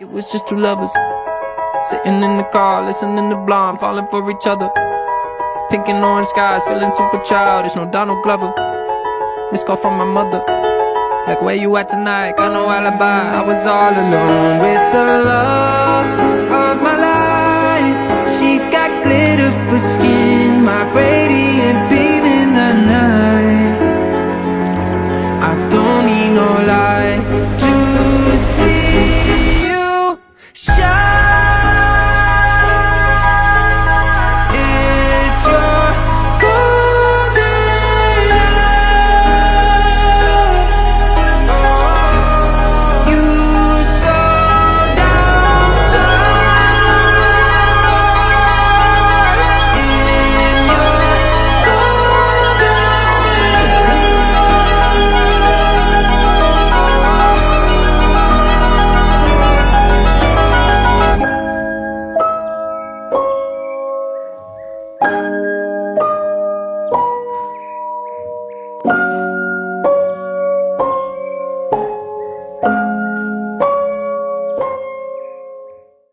It was just two lovers sitting in the car, listening to Blonde, falling for each other. Pink and orange skies, feeling super childish. No Donald Glover. Missed call from my mother, like, where you at tonight? Got no alibi. I was all alone with the love